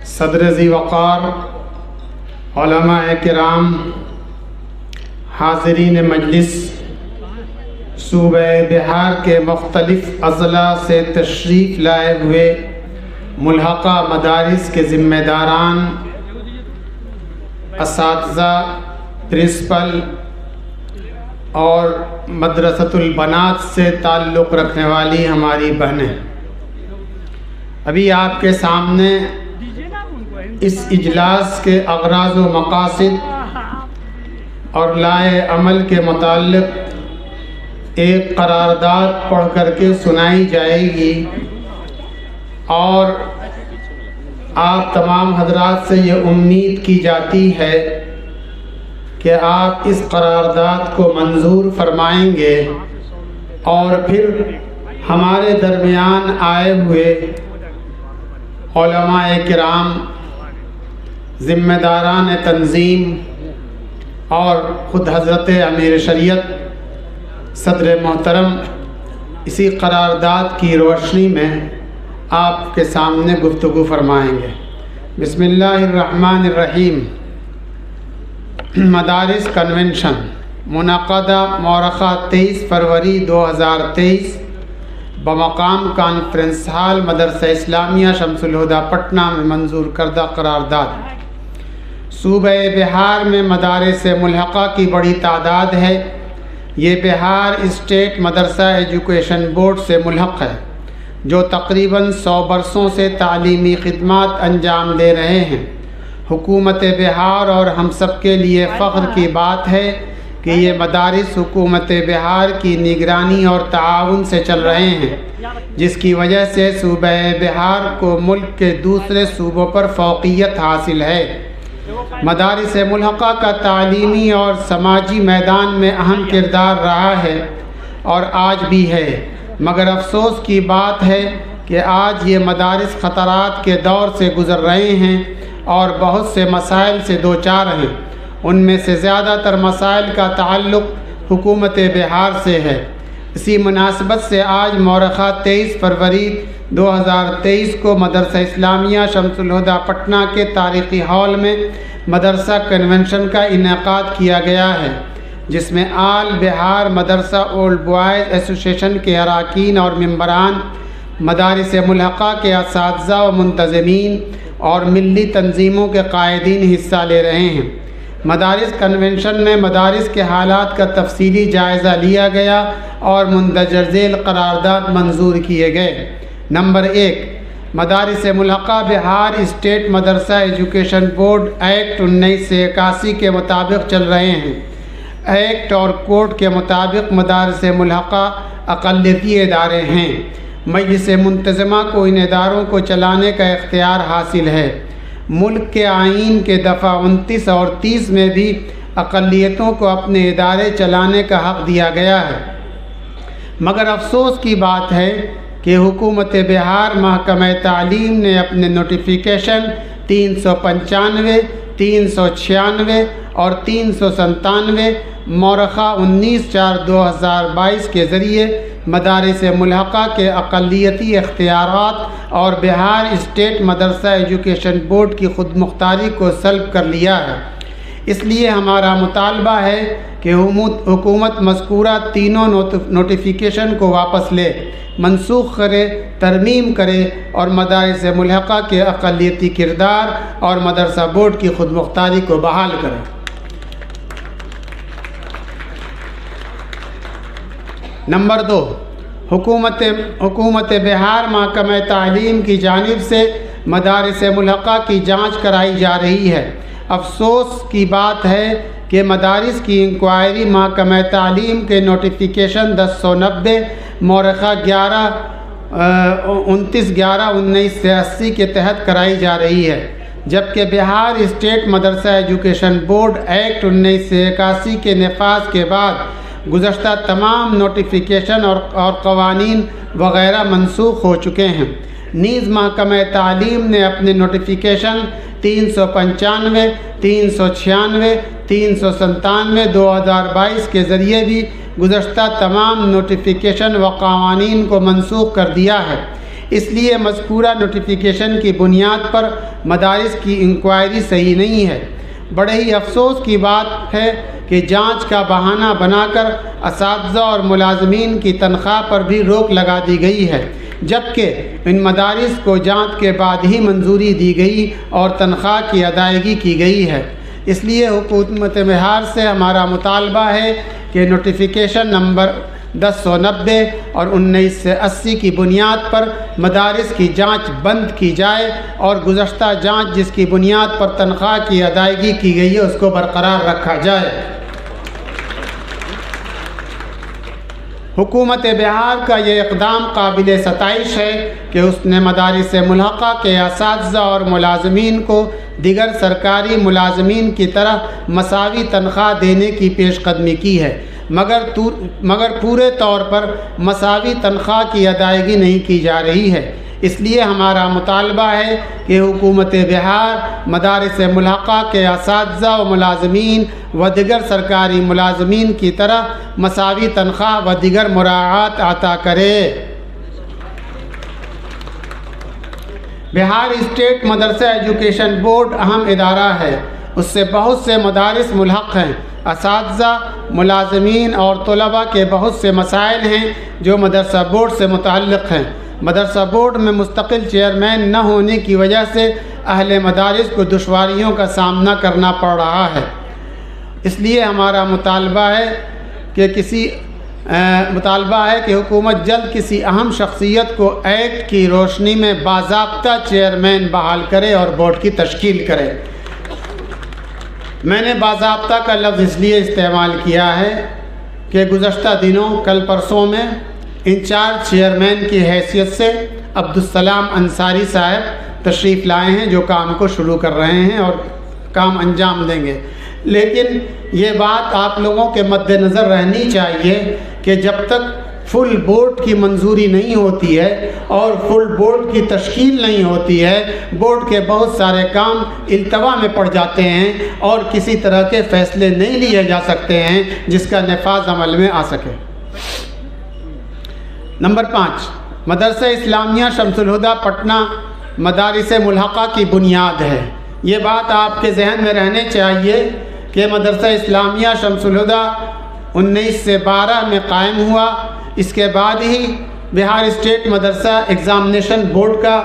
صدر ذی وقار، علماء کرام، حاضرین مجلس، صوبہ بہار کے مختلف اضلاع سے تشریف لائے ہوئے ملحقہ مدارس کے ذمہ داران، اساتذہ، پرنسپل اور مدرسۃ البنات سے تعلق رکھنے والی ہماری بہنیں، ابھی آپ کے سامنے اس اجلاس کے اغراض و مقاصد اور لائے عمل کے متعلق ایک قرارداد پڑھ کر کے سنائی جائے گی، اور آپ تمام حضرات سے یہ امید کی جاتی ہے کہ آپ اس قرارداد کو منظور فرمائیں گے اور پھر ہمارے درمیان آئے ہوئے علماء کرام، ذمہ داران تنظیم اور خود حضرت امیر شریعت صدر محترم اسی قرارداد کی روشنی میں آپ کے سامنے گفتگو فرمائیں گے۔ بسم اللہ الرحمن الرحیم۔ مدارس کنونشن منعقدہ مورخہ 23 فروری 2023 بمقام کانفرنس ہال مدرسہ اسلامیہ شمس الہدیٰ پٹنہ میں منظور کردہ قرارداد۔ صوبہ بہار میں مدارس ملحقہ کی بڑی تعداد ہے۔ یہ بہار اسٹیٹ مدرسہ ایجوکیشن بورڈ سے ملحق ہے، جو تقریباً 100 برسوں سے تعلیمی خدمات انجام دے رہے ہیں۔ حکومت بہار اور ہم سب کے لیے فخر کی بات ہے کہ یہ مدارس حکومت بہار کی نگرانی اور تعاون سے چل رہے ہیں، جس کی وجہ سے صوبہ بہار کو ملک کے دوسرے صوبوں پر فوقیت حاصل ہے۔ مدارس ملحقہ کا تعلیمی اور سماجی میدان میں اہم کردار رہا ہے اور آج بھی ہے، مگر افسوس کی بات ہے کہ آج یہ مدارس خطرات کے دور سے گزر رہے ہیں اور بہت سے مسائل سے دوچار ہیں۔ ان میں سے زیادہ تر مسائل کا تعلق حکومت بہار سے ہے۔ اسی مناسبت سے آج مورخہ 23 فروری 2023 کو مدرسہ اسلامیہ شمس الہدیٰ پٹنہ کے تاریخی ہال میں مدرسہ کنونشن کا انعقاد کیا گیا ہے، جس میں آل بہار مدرسہ اولڈ بوائز ایسوسی ایشن کے اراکین اور ممبران، مدارس ملحقہ کے اساتذہ و منتظمین اور ملی تنظیموں کے قائدین حصہ لے رہے ہیں۔ مدارس کنونشن میں مدارس کے حالات کا تفصیلی جائزہ لیا گیا اور مندرجہ ذیل قرارداد منظور کیے گئے۔ نمبر 1، مدارس ملحقہ بہار اسٹیٹ مدرسہ ایجوکیشن بورڈ ایکٹ 1981 کے مطابق چل رہے ہیں۔ ایکٹ اور کوڈ کے مطابق مدارس ملحقہ اقلیتی ادارے ہیں۔ مجلس منتظمہ کو ان اداروں کو چلانے کا اختیار حاصل ہے۔ ملک کے آئین کے دفعہ 29 اور 30 میں بھی اقلیتوں کو اپنے ادارے چلانے کا حق دیا گیا ہے، مگر افسوس کی بات ہے کہ حکومت بہار محکمہ تعلیم نے اپنے نوٹیفیکیشن 395، 396 اور 397 مورخہ 19/4/2022 کے ذریعے مدارس ملحقہ کے اقلیتی اختیارات اور بہار اسٹیٹ مدرسہ ایجوکیشن بورڈ کی خود مختاری کو سلب کر لیا ہے۔ اس لیے ہمارا مطالبہ ہے کہ حکومت مذکورہ تینوں نوٹیفیکیشن کو واپس لے، منسوخ کرے، ترمیم کرے اور مدارس ملحقہ کے اقلیتی کردار اور مدرسہ بورڈ کی خود مختاری کو بحال کرے۔ نمبر 2، حکومت بہار محکمہ تعلیم کی جانب سے مدارس ملحقہ کی جانچ کرائی جا رہی ہے۔ افسوس کی بات ہے کہ مدارس کی انکوائری محکمہ تعلیم کے نوٹیفیکیشن 1090 مورخہ 29/11/1980 کے تحت کرائی جا رہی ہے، جبکہ بہار اسٹیٹ مدرسہ ایجوکیشن بورڈ ایکٹ 1981 کے نفاذ کے بعد گزشتہ تمام نوٹیفیکیشن اور قوانین وغیرہ منسوخ ہو چکے ہیں۔ نیز محکمہ تعلیم نے اپنے نوٹیفیکیشن 395، 396، 397 2022 کے ذریعے بھی گزشتہ تمام نوٹیفیکیشن و قوانین کو منسوخ کر دیا ہے۔ اس لیے مذکورہ نوٹیفیکیشن کی بنیاد پر مدارس کی انکوائری صحیح نہیں ہے۔ بڑے ہی افسوس کی بات ہے کہ جانچ کا بہانہ بنا کر اساتذہ اور ملازمین کی تنخواہ پر بھی روک لگا دی گئی ہے، جبکہ ان مدارس کو جانچ کے بعد ہی منظوری دی گئی اور تنخواہ کی ادائیگی کی گئی ہے۔ اس لیے حکومت بہار سے ہمارا مطالبہ ہے کہ نوٹیفیکیشن نمبر 1090 اور 1980 کی بنیاد پر مدارس کی جانچ بند کی جائے اور گزشتہ جانچ جس کی بنیاد پر تنخواہ کی ادائیگی کی گئی ہے اس کو برقرار رکھا جائے۔ حکومت بہار کا یہ اقدام قابل ستائش ہے کہ اس نے مدارس ملحقہ کے اساتذہ اور ملازمین کو دیگر سرکاری ملازمین کی طرح مساوی تنخواہ دینے کی پیش قدمی کی ہے، مگر پورے طور پر مساوی تنخواہ کی ادائیگی نہیں کی جا رہی ہے۔ اس لیے ہمارا مطالبہ ہے کہ حکومت بہار مدارس ملحقہ کے اساتذہ و ملازمین و دیگر سرکاری ملازمین کی طرح مساوی تنخواہ و دیگر مراعات عطا کرے۔ بہار اسٹیٹ مدرسہ ایجوکیشن بورڈ اہم ادارہ ہے، اس سے بہت سے مدارس ملحق ہیں۔ اساتذہ، ملازمین اور طلباء کے بہت سے مسائل ہیں جو مدرسہ بورڈ سے متعلق ہیں۔ مدرسہ بورڈ میں مستقل چیئرمین نہ ہونے کی وجہ سے اہل مدارس کو دشواریوں کا سامنا کرنا پڑ رہا ہے۔ اس لیے ہمارا مطالبہ ہے کہ حکومت جلد کسی اہم شخصیت کو ایکٹ کی روشنی میں باضابطہ چیئرمین بحال کرے اور بورڈ کی تشکیل کرے۔ میں نے باضابطہ کا لفظ اس لیے استعمال کیا ہے کہ گزشتہ دنوں کل پرسوں میں انچارج چیئرمین کی حیثیت سے عبدالسلام انصاری صاحب تشریف لائے ہیں، جو کام کو شروع کر رہے ہیں اور کام انجام دیں گے۔ لیکن یہ بات آپ لوگوں کے مد نظر رہنی چاہیے کہ جب تک فل بورڈ کی منظوری نہیں ہوتی ہے اور فل بورڈ کی تشکیل نہیں ہوتی ہے، بورڈ کے بہت سارے کام التوا میں پڑ جاتے ہیں اور کسی طرح کے فیصلے نہیں لیے جا سکتے ہیں جس کا نفاذ عمل میں آ سکے۔ نمبر 5، مدرسہ اسلامیہ شمس الہدیٰ پٹنہ مدارس ملحقہ کی بنیاد ہے۔ یہ بات آپ کے ذہن میں رہنے چاہیے کہ مدرسہ اسلامیہ شمس الہدیٰ 1912 میں قائم ہوا۔ اس کے بعد ہی بہار اسٹیٹ مدرسہ ایگزامینیشن بورڈ کا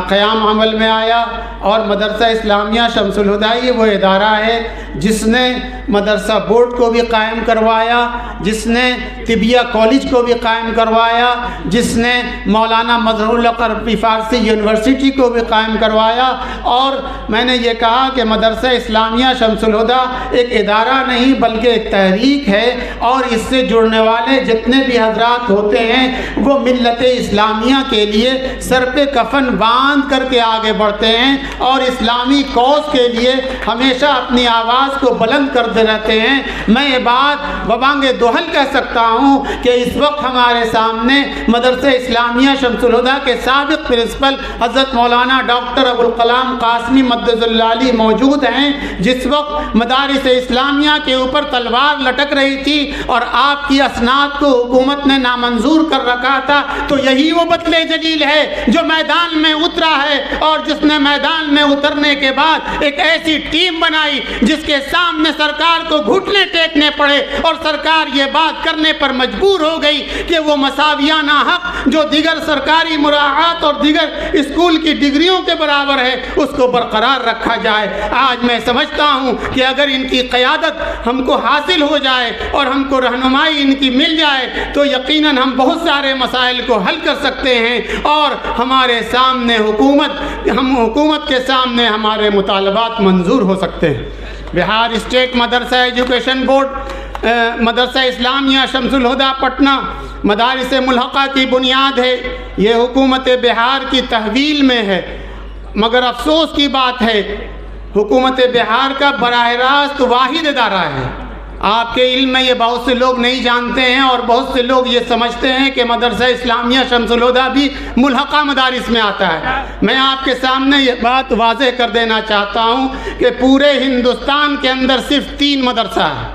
قیام عمل میں آیا، اور مدرسہ اسلامیہ شمس الہدیٰ یہ وہ ادارہ ہے جس نے مدرسہ بورڈ کو بھی قائم کروایا، جس نے طبیہ کالج کو بھی قائم کروایا، جس نے مولانا مظہر الحق عربی فارسی یونیورسٹی کو بھی قائم کروایا۔ اور میں نے یہ کہا کہ مدرسہ اسلامیہ شمس الہدیٰ ایک ادارہ نہیں بلکہ ایک تحریک ہے، اور اس سے جڑنے والے جتنے بھی حضرات ہوتے ہیں وہ ملت اسلامیہ کے لیے سر پہ کفن باندھ کر کے آگے بڑھتے ہیں اور اسلامی کوز کے لیے ہمیشہ اپنی آواز کو بلند کرتے رہتے ہیں۔ میں یہ بات ببانگ دوہل کہہ سکتا ہوں کہ اس وقت ہمارے سامنے مدرسہ اسلامیہ شمس الہدیٰ کے سابق پرنسپل حضرت مولانا ڈاکٹر ابوالکلام قاسمی مدد اللہ علیہ موجود ہیں۔ جس وقت مدارس اسلامیہ کے اوپر تلوار لٹک رہی تھی اور آپ کی اسناد کو حکومت نے نامنظور کر رکھا تھا، تو یہی وہ بطل جلیل ہے جو میدان میں اترا ہے، اور جس نے میدان میں اترنے کے بعد ایک ایسی ٹیم بنائی جس کے سامنے سرکار کو گھٹنے ٹیکنے پڑے، اور سرکار یہ بات کرنے پر مجبور ہو گئی کہ وہ مساویانہ حق جو دیگر سرکاری مراعات اور دیگر اسکول کی ڈگریوں کے برابر ہے اس کو برقرار رکھا جائے۔ آج میں سمجھتا ہوں کہ اگر ان کی قیادت ہم کو حاصل ہو جائے اور ہم کو رہنمائی ان کی مل جائے تو یقیناً ہم بہت سارے مسائل کو حل کر سکتے ہیں، اور ہمارے سامنے حکومت کے سامنے ہمارے مطالبات منظور ہو سکتے ہیں۔ بہار اسٹیٹ مدرسہ ایجوکیشن بورڈ مدرسہ اسلامیہ شمس الہدیٰ پٹنہ مدارس ملحقہ کی بنیاد ہے۔ یہ حکومت بہار کی تحویل میں ہے، مگر افسوس کی بات ہے حکومت بہار کا براہ راست واحد ادارہ ہے۔ آپ کے علم میں یہ بہت سے لوگ نہیں جانتے ہیں، اور بہت سے لوگ یہ سمجھتے ہیں کہ مدرسہ اسلامیہ شمس الہدیٰ بھی ملحقہ مدارس میں آتا ہے۔ میں آپ کے سامنے یہ بات واضح کر دینا چاہتا ہوں کہ پورے ہندوستان کے اندر صرف 3 مدرسہ ہے۔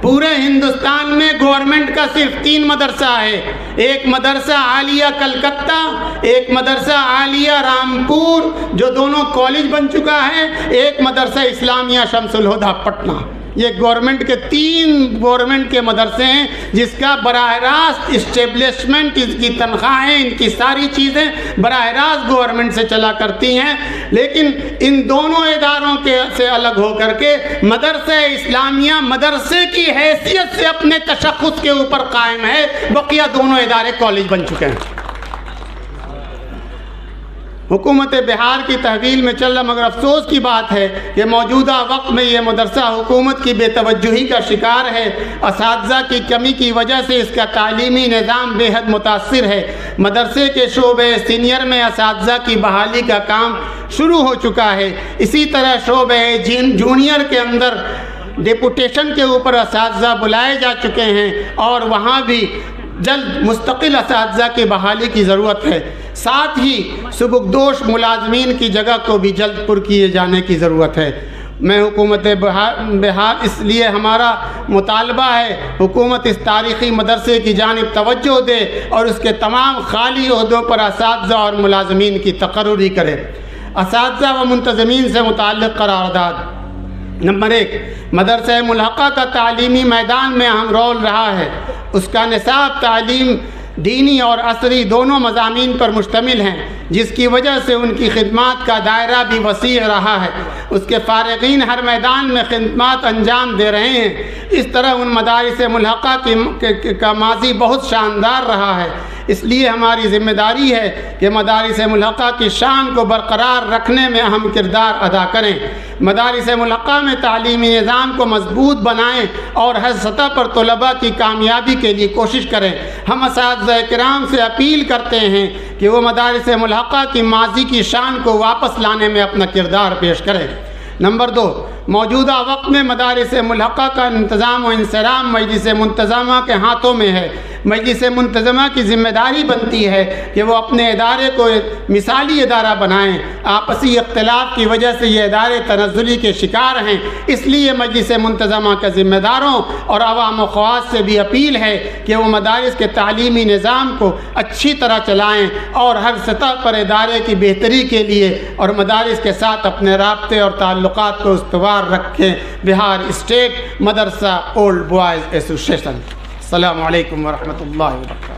پورے ہندوستان میں گورنمنٹ کا صرف 3 مدرسہ ہے، ایک مدرسہ عالیہ کلکتہ، ایک مدرسہ عالیہ رامپور جو دونوں کالج بن چکا ہے، ایک مدرسہ اسلامیہ شمس الہدیٰ پٹنہ۔ یہ گورنمنٹ کے 3 گورنمنٹ کے مدرسے ہیں جس کا براہ راست اسٹیبلشمنٹ، اس کی تنخواہیں، ان کی ساری چیزیں براہ راست گورنمنٹ سے چلا کرتی ہیں، لیکن ان دونوں اداروں سے الگ ہو کر کے مدرسہ اسلامیہ مدرسے کی حیثیت سے اپنے تشخص کے اوپر قائم ہے، بقیہ دونوں ادارے کالج بن چکے ہیں۔ حکومت بہار کی تحویل میں چل رہا، مگر افسوس کی بات ہے کہ موجودہ وقت میں یہ مدرسہ حکومت کی بے توجہی کا شکار ہے۔ اساتذہ کی کمی کی وجہ سے اس کا تعلیمی نظام بے حد متاثر ہے۔ مدرسے کے شعبہ سینئر میں اساتذہ کی بحالی کا کام شروع ہو چکا ہے، اسی طرح شعبہ جونیئر کے اندر ڈیپوٹیشن کے اوپر اساتذہ بلائے جا چکے ہیں اور وہاں بھی جلد مستقل اساتذہ کی بحالی کی ضرورت ہے۔ ساتھ ہی سبکدوش ملازمین کی جگہ کو بھی جلد پر کیے جانے کی ضرورت ہے۔ میں حکومت بہار اس لیے ہمارا مطالبہ ہے حکومت اس تاریخی مدرسے کی جانب توجہ دے اور اس کے تمام خالی عہدوں پر اساتذہ اور ملازمین کی تقرری کرے۔ اساتذہ و منتظمین سے متعلق قرارداد۔ نمبر 1، مدرسہ ملحقہ کا تعلیمی میدان میں اہم رول رہا ہے۔ اس کا نصاب تعلیم دینی اور عصری دونوں مضامین پر مشتمل ہیں، جس کی وجہ سے ان کی خدمات کا دائرہ بھی وسیع رہا ہے۔ اس کے فارغین ہر میدان میں خدمات انجام دے رہے ہیں۔ اس طرح ان مدارس ملحقہ کا ماضی بہت شاندار رہا ہے۔ اس لیے ہماری ذمہ داری ہے کہ مدارس ملحقہ کی شان کو برقرار رکھنے میں اہم کردار ادا کریں۔ مدارس ملحقہ میں تعلیمی نظام کو مضبوط بنائیں اور ہر سطح پر طلباء کی کامیابی کے لیے کوشش کریں۔ ہم اساتذہ کرام سے اپیل کرتے ہیں کہ وہ مدارس ملحقہ کی ماضی کی شان کو واپس لانے میں اپنا کردار پیش کریں۔ نمبر 2، موجودہ وقت میں مدارس ملحقہ کا انتظام و انصرام مجلس منتظمہ کے ہاتھوں میں ہے۔ مجلس منتظمہ کی ذمہ داری بنتی ہے کہ وہ اپنے ادارے کو مثالی ادارہ بنائیں۔ آپسی اختلاف کی وجہ سے یہ ادارے تنزلی کے شکار ہیں، اس لیے مجلس منتظمہ کے ذمہ داروں اور عوام و خواص سے بھی اپیل ہے کہ وہ مدارس کے تعلیمی نظام کو اچھی طرح چلائیں اور ہر سطح پر ادارے کی بہتری کے لیے اور مدارس کے ساتھ اپنے رابطے اور تعلقات کو استوار رکھیں۔ بہار اسٹیٹ مدرسہ اولڈ بوائز ایسوسیشن۔ السلام علیکم ورحمۃ اللہ وبرکاتہ۔